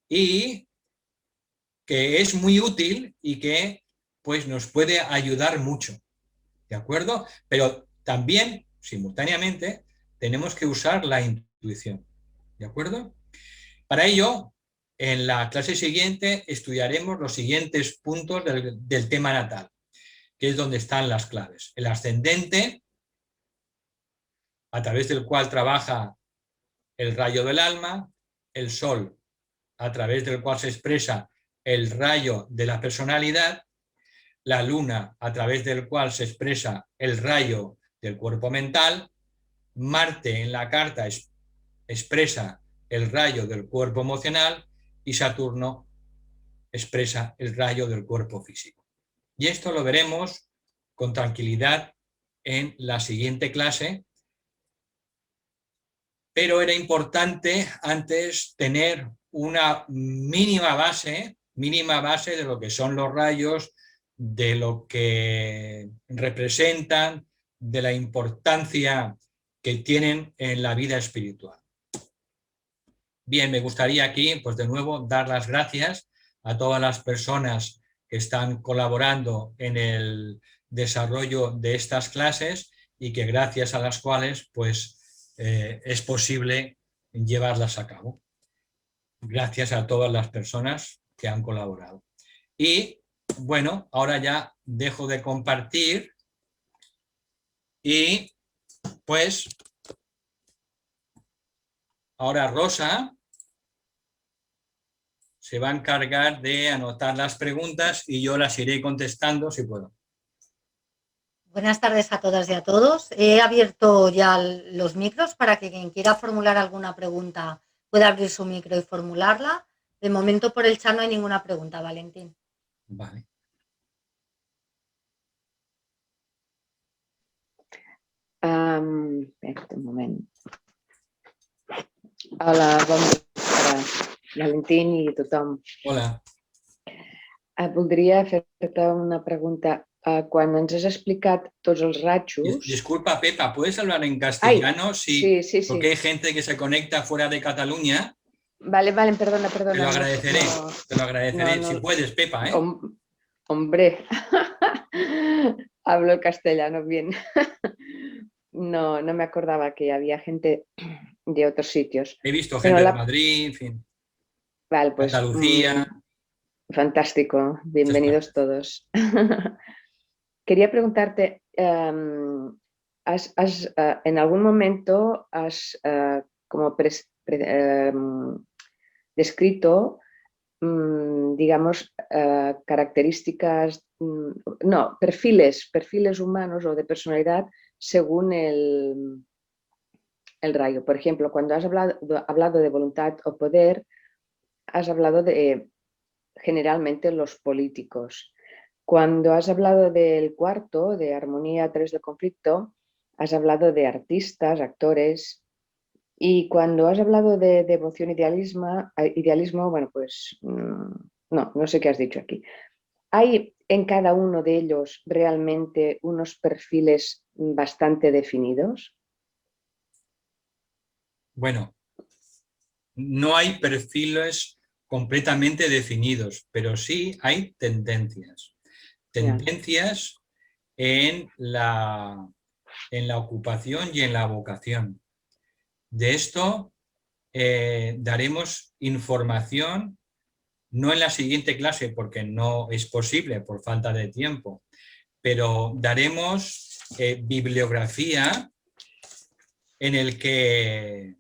y que es muy útil y que pues nos puede ayudar mucho, ¿de acuerdo? Pero también, simultáneamente, tenemos que usar la intuición, ¿de acuerdo? Para ello, en la clase siguiente estudiaremos los siguientes puntos del tema natal, que es donde están las claves. El ascendente, a través del cual trabaja el rayo del alma, el sol, a través del cual se expresa el rayo de la personalidad, la luna, a través del cual se expresa el rayo del cuerpo mental, Marte en la carta expresa el rayo del cuerpo emocional y Saturno expresa el rayo del cuerpo físico. Y esto lo veremos con tranquilidad en la siguiente clase, pero era importante antes tener una mínima base de lo que son los rayos, de lo que representan, de la importancia que tienen en la vida espiritual. Bien, me gustaría aquí, pues de nuevo, dar las gracias a todas las personas que están colaborando en el desarrollo de estas clases y que gracias a las cuales, pues, es posible llevarlas a cabo. Gracias a todas las personas que han colaborado. Y bueno, ahora ya dejo de compartir y pues ahora Rosa se va a encargar de anotar las preguntas y yo las iré contestando si puedo. Buenas tardes a todas y a todos. He abierto ya los micros para que quien quiera formular alguna pregunta pueda abrir su micro y formularla. De momento por el chat no hay ninguna pregunta, Valentín. Vale. Un moment. Hola, bon dia, Valentín i tothom. Hola. Voldria fer-te una pregunta. Quan ens has explicat tots els ratxos... Disculpa, Pepa, ¿puedes hablar en castellano? Sí. Porque hay gente que se conecta fuera de Cataluña. Vale, perdona. Te lo agradeceré, si puedes, Pepa, ¿eh? Hombre, hablo el castellano bien. No me acordaba que había gente de otros sitios. He visto gente de Madrid, en fin. Vale, pues... Andalucía. Fantástico, bienvenidos todos. Quería preguntarte, en algún momento has como descrito, digamos, características, no, perfiles humanos o de personalidad según el rayo. Por ejemplo, cuando has hablado de voluntad o poder, has hablado de generalmente los políticos. Cuando has hablado del cuarto, de armonía a través del conflicto, has hablado de artistas, actores. Y cuando has hablado de devoción, idealismo, bueno, pues no sé qué has dicho aquí. ¿Hay en cada uno de ellos realmente unos perfiles bastante definidos? Bueno, no hay perfiles completamente definidos, pero sí hay tendencias. Tendencias en la ocupación y en la vocación. De esto daremos información, no en la siguiente clase porque no es posible por falta de tiempo, pero daremos bibliografía en el que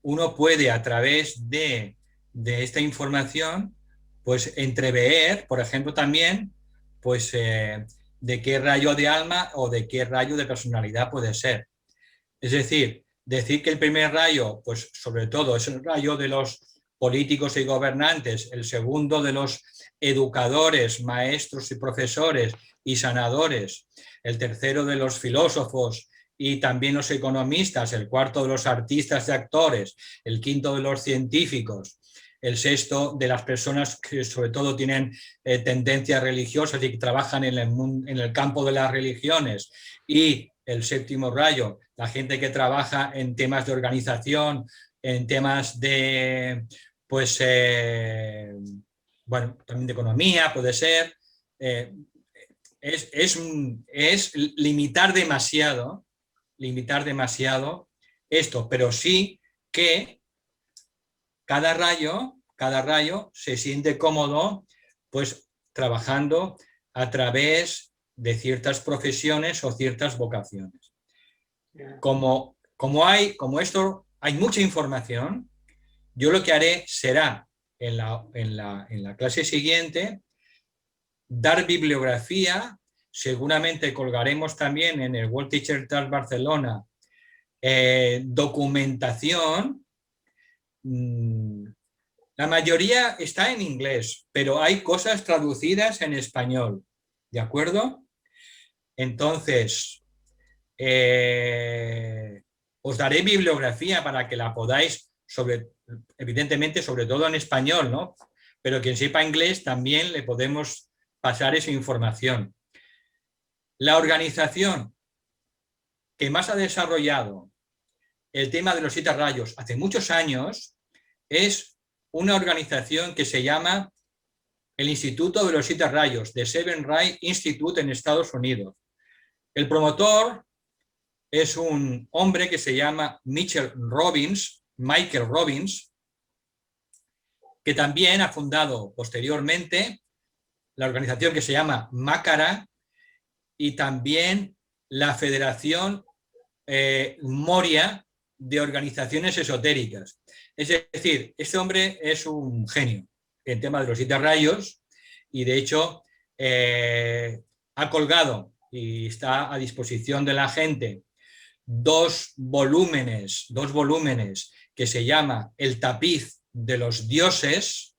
uno puede a través de esta información pues entrever, por ejemplo, también pues de qué rayo de alma o de qué rayo de personalidad puede ser. Es decir que el primer rayo, pues sobre todo es el rayo de los políticos y gobernantes, el segundo de los educadores, maestros y profesores y sanadores, el tercero de los filósofos y también los economistas, el cuarto de los artistas y actores, el quinto de los científicos, el sexto de las personas que sobre todo tienen tendencias religiosas y que trabajan en el campo de las religiones, y el séptimo rayo, la gente que trabaja en temas de organización, en temas de, pues, bueno, también de economía puede ser. Es limitar demasiado esto, pero sí que cada rayo se siente cómodo pues trabajando a través de ciertas profesiones o ciertas vocaciones. Como esto hay mucha información, yo lo que haré será en la clase siguiente dar bibliografía. Seguramente colgaremos también en el World Teacher Task Barcelona documentación. La mayoría está en inglés, pero hay cosas traducidas en español, ¿de acuerdo? Entonces, os daré bibliografía para que la podáis, evidentemente, sobre todo en español, ¿no? Pero quien sepa inglés también le podemos pasar esa información. La organización que más ha desarrollado el tema de los 7 rayos hace muchos años es una organización que se llama el Instituto de los 7 rayos, The Seven Ray Institute en Estados Unidos. El promotor es un hombre que se llama Michael Robbins, que también ha fundado posteriormente la organización que se llama Makara y también la Federación Moria de Organizaciones Esotéricas. Es decir, este hombre es un genio en tema de los 7 rayos y de hecho ha colgado y está a disposición de la gente dos volúmenes que se llama El tapiz de los dioses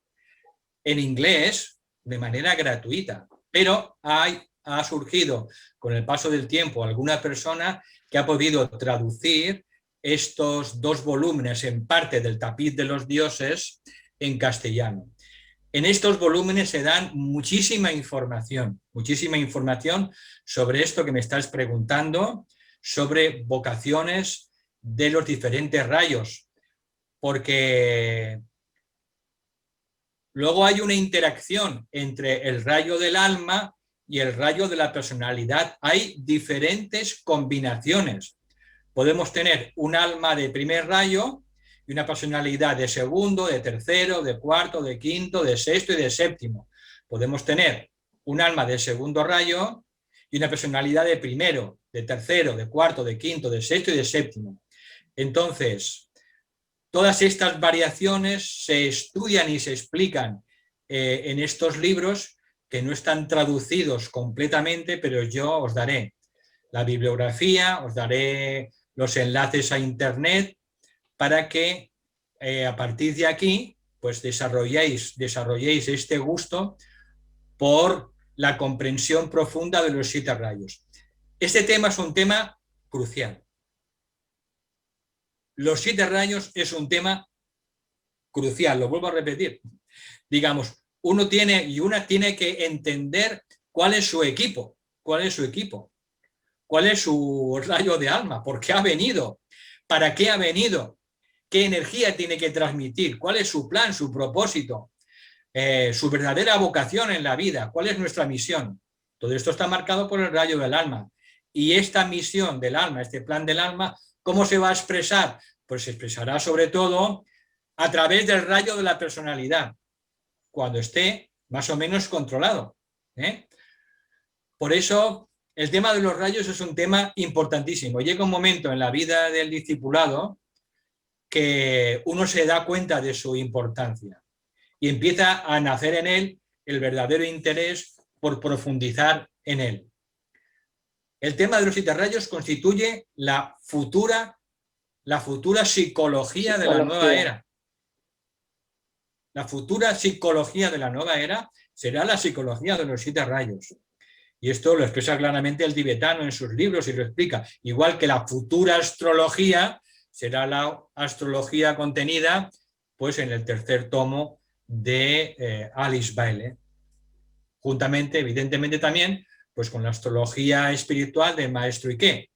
en inglés de manera gratuita, pero ha surgido con el paso del tiempo alguna persona que ha podido traducir estos 2 volúmenes en parte del tapiz de los dioses en castellano. En estos volúmenes se dan muchísima información sobre esto que me estás preguntando, sobre vocaciones de los diferentes rayos, porque luego hay una interacción entre el rayo del alma y el rayo de la personalidad. Hay diferentes combinaciones. Podemos tener un alma de primer rayo y una personalidad de segundo, de tercero, de cuarto, de quinto, de sexto y de séptimo. Podemos tener un alma de segundo rayo y una personalidad de primero, de tercero, de cuarto, de quinto, de sexto y de séptimo. Entonces, todas estas variaciones se estudian y se explican en estos libros que no están traducidos completamente, pero yo os daré la bibliografía, os daré los enlaces a internet para que a partir de aquí pues desarrolléis este gusto por la comprensión profunda de los 7 rayos. Este tema es un tema crucial. Los 7 rayos es un tema crucial, lo vuelvo a repetir. Digamos, uno tiene y una tiene que entender cuál es su equipo, cuál es su rayo de alma, por qué ha venido, para qué ha venido, qué energía tiene que transmitir, cuál es su plan, su propósito, su verdadera vocación en la vida, cuál es nuestra misión. Todo esto está marcado por el rayo del alma. Y esta misión del alma, este plan del alma, ¿cómo se va a expresar? Pues se expresará sobre todo a través del rayo de la personalidad, cuando esté más o menos controlado. Por eso, el tema de los rayos es un tema importantísimo. Llega un momento en la vida del discipulado que uno se da cuenta de su importancia y empieza a nacer en él el verdadero interés por profundizar en él. El tema de los 7 rayos constituye la futura psicología de la nueva era. La futura psicología de la nueva era será la psicología de los 7 rayos. Y esto lo expresa claramente el tibetano en sus libros y lo explica. Igual que la futura astrología será la astrología contenida pues, en el 3er tomo de Alice Bailey. Juntamente, evidentemente también, pues con la astrología espiritual del maestro Ike.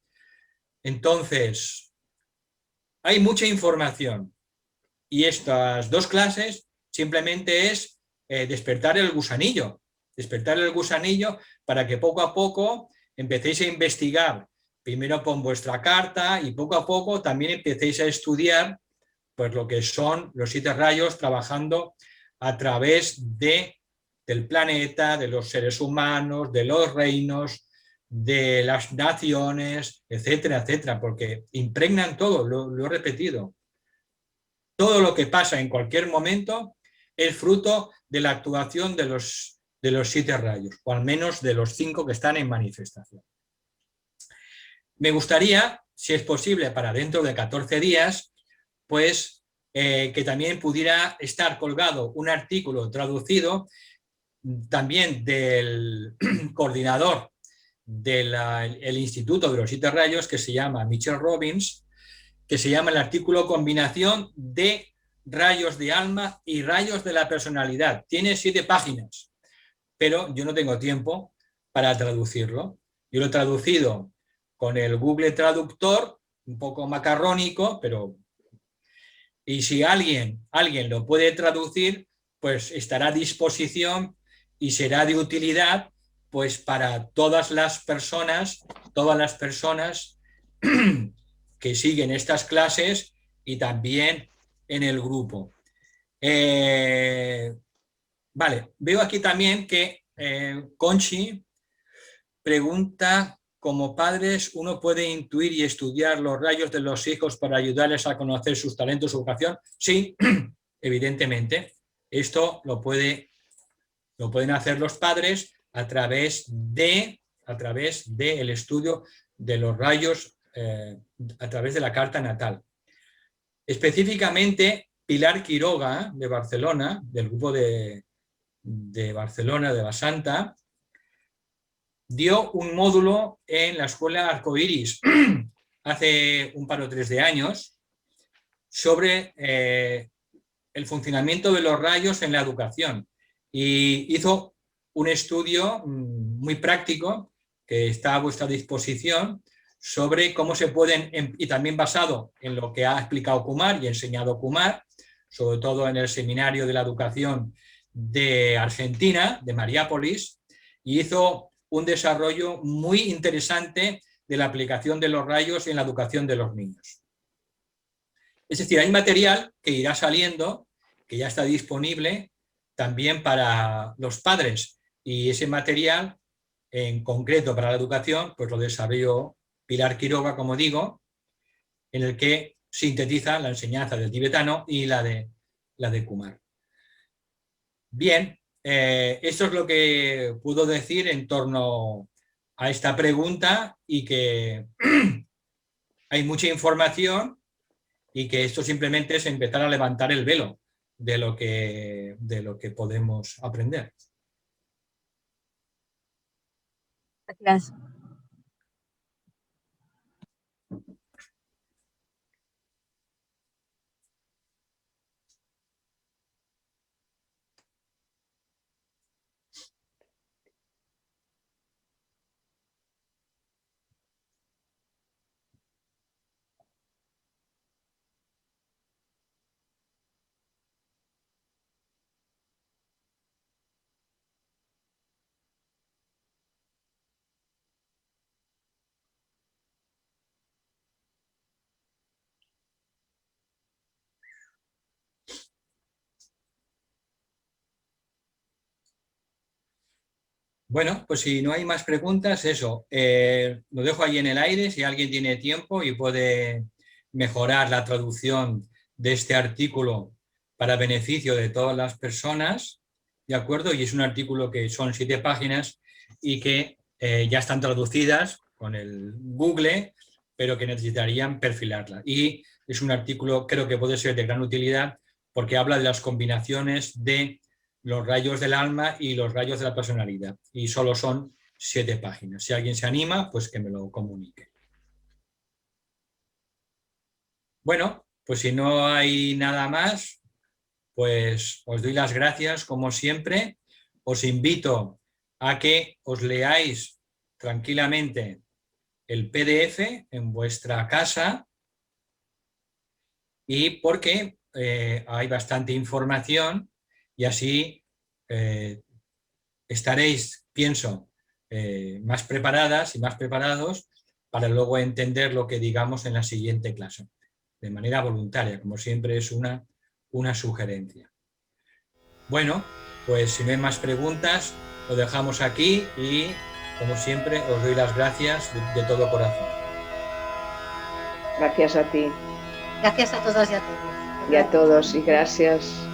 Entonces, hay mucha información y estas 2 clases simplemente es despertar el gusanillo para que poco a poco empecéis a investigar, primero con vuestra carta y poco a poco también empecéis a estudiar pues, lo que son los 7 rayos trabajando a través del planeta, de los seres humanos, de los reinos, de las naciones, etcétera, etcétera, porque impregnan todo, lo he repetido. Todo lo que pasa en cualquier momento es fruto de la actuación de los 7 rayos, o al menos de los 5 que están en manifestación. Me gustaría, si es posible, para dentro de 14 días, pues que también pudiera estar colgado un artículo traducido también del coordinador del Instituto de los 7 rayos, que se llama Michelle Robbins, que se llama el artículo Combinación de rayos de alma y rayos de la personalidad. Tiene 7 páginas, pero yo no tengo tiempo para traducirlo. Yo lo he traducido con el Google Traductor, un poco macarrónico, pero... Y si alguien lo puede traducir, pues estará a disposición y será de utilidad pues para todas las personas que siguen estas clases y también en el grupo. Vale, veo aquí también que Conchi pregunta, ¿como padres uno puede intuir y estudiar los rayos de los hijos para ayudarles a conocer sus talentos, su vocación? Sí, evidentemente. Esto lo pueden hacer los padres a través del estudio de los rayos, a través de la carta natal. Específicamente, Pilar Quiroga, de Barcelona, del grupo de Barcelona, de Basanta, dio un módulo en la escuela Arcoiris hace un par o 3 de años sobre el funcionamiento de los rayos en la educación y hizo un estudio muy práctico que está a vuestra disposición sobre cómo se pueden, y también basado en lo que ha explicado Kumar y enseñado Kumar, sobre todo en el seminario de la educación de Argentina, de Mariápolis, y hizo un desarrollo muy interesante de la aplicación de los rayos en la educación de los niños. Es decir, hay material que irá saliendo, que ya está disponible también para los padres, y ese material en concreto para la educación pues lo desarrolló Pilar Quiroga, como digo, en el que sintetiza la enseñanza del tibetano y la de Kumar. Bien, esto es lo que puedo decir en torno a esta pregunta y que hay mucha información y que esto simplemente es empezar a levantar el velo de lo que podemos aprender. Gracias. Bueno, pues si no hay más preguntas, eso, lo dejo ahí en el aire, si alguien tiene tiempo y puede mejorar la traducción de este artículo para beneficio de todas las personas, ¿de acuerdo? Y es un artículo que son 7 páginas y que ya están traducidas con el Google, pero que necesitarían perfilarla. Y es un artículo, creo que puede ser de gran utilidad, porque habla de las combinaciones de los rayos del alma y los rayos de la personalidad. Y solo son 7 páginas. Si alguien se anima, pues que me lo comunique. Bueno, pues si no hay nada más, pues os doy las gracias como siempre. Os invito a que os leáis tranquilamente el PDF en vuestra casa y porque hay bastante información y así estaréis, pienso, más preparadas y más preparados para luego entender lo que digamos en la siguiente clase, de manera voluntaria, como siempre es una sugerencia. Bueno, pues si no hay más preguntas, lo dejamos aquí y, como siempre, os doy las gracias de todo corazón. Gracias a ti. Gracias a todas y a todos. Y a todos, y gracias.